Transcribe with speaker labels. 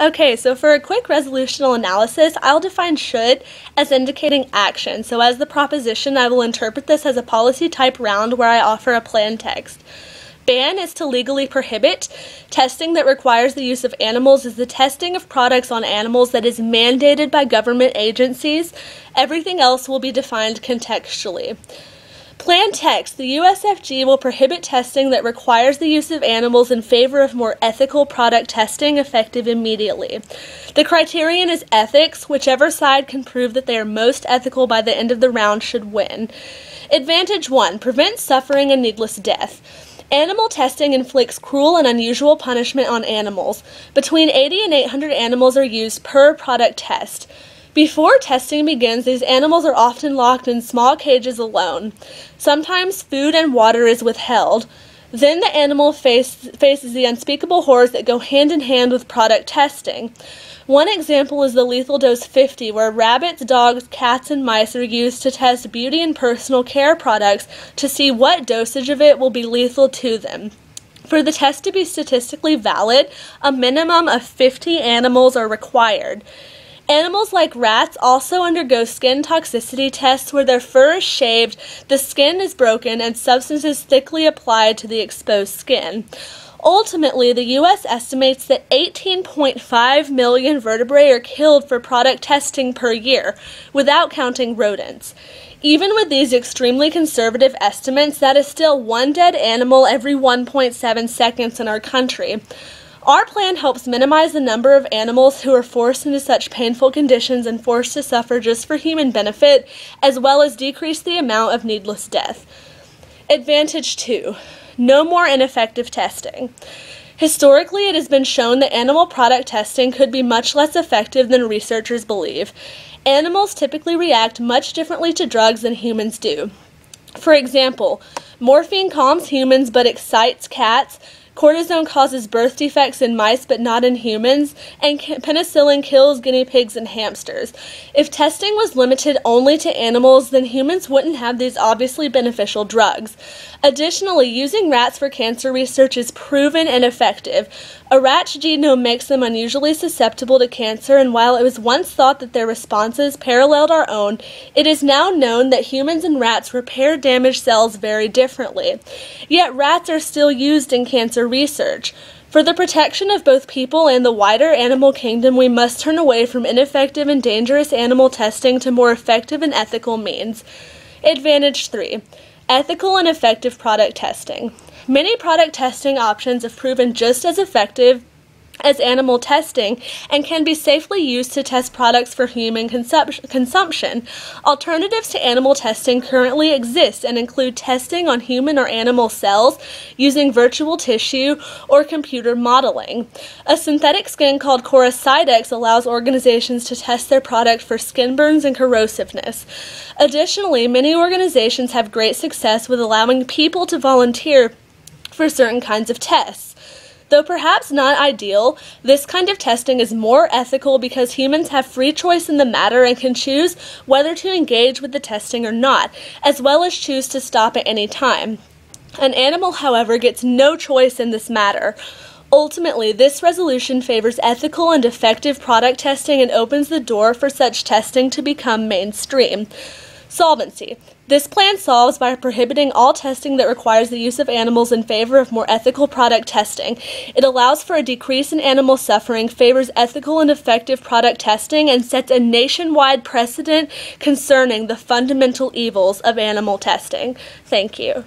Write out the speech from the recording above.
Speaker 1: Okay, so for a quick resolutional analysis, I'll define should as indicating action. So as the proposition, I will interpret this as a policy type round where I offer a plan text. Ban is to legally prohibit. Testing that requires the use of animals is the testing of products on animals that is mandated by government agencies. Everything else will be defined contextually. Plan text. The USFG will prohibit testing that requires the use of animals in favor of more ethical product testing effective immediately. The criterion is ethics. Whichever side can prove that they are most ethical by the end of the round should win. Advantage 1. Prevent suffering and needless death. Animal testing inflicts cruel and unusual punishment on animals. Between 80 and 800 animals are used per product test. Before testing begins, these animals are often locked in small cages alone. Sometimes food and water is withheld. Then the animal faces the unspeakable horrors that go hand in hand with product testing. One example is the lethal dose 50, where rabbits, dogs, cats, and mice are used to test beauty and personal care products to see what dosage of it will be lethal to them. For the test to be statistically valid, a minimum of 50 animals are required. Animals like rats also undergo skin toxicity tests where their fur is shaved, the skin is broken, and substances thickly applied to the exposed skin. Ultimately, the U.S. estimates that 18.5 million vertebrae are killed for product testing per year, without counting rodents. Even with these extremely conservative estimates, that is still one dead animal every 1.7 seconds in our country. Our plan helps minimize the number of animals who are forced into such painful conditions and forced to suffer just for human benefit, as well as decrease the amount of needless death. Advantage 2. No more ineffective testing. Historically, it has been shown that animal product testing could be much less effective than researchers believe. Animals typically react much differently to drugs than humans do. For example, morphine calms humans but excites cats. Cortisone causes birth defects in mice but not in humans, and penicillin kills guinea pigs and hamsters. If testing was limited only to animals, then humans wouldn't have these obviously beneficial drugs. Additionally, using rats for cancer research is proven ineffective. A rat's genome makes them unusually susceptible to cancer, and while it was once thought that their responses paralleled our own, it is now known that humans and rats repair damaged cells very differently. Yet rats are still used in cancer research. For the protection of both people and the wider animal kingdom, we must turn away from ineffective and dangerous animal testing to more effective and ethical means. Advantage 3. Ethical and effective product testing. Many product testing options have proven just as effective as animal testing and can be safely used to test products for human consumption. Alternatives to animal testing currently exist and include testing on human or animal cells using virtual tissue or computer modeling. A synthetic skin called Coricidex allows organizations to test their product for skin burns and corrosiveness. Additionally, many organizations have great success with allowing people to volunteer for certain kinds of tests. Though perhaps not ideal, this kind of testing is more ethical because humans have free choice in the matter and can choose whether to engage with the testing or not, as well as choose to stop at any time. An animal, however, gets no choice in this matter. Ultimately, this resolution favors ethical and effective product testing and opens the door for such testing to become mainstream. Solvency. This plan solves by prohibiting all testing that requires the use of animals in favor of more ethical product testing. It allows for a decrease in animal suffering, favors ethical and effective product testing, and sets a nationwide precedent concerning the fundamental evils of animal testing. Thank you.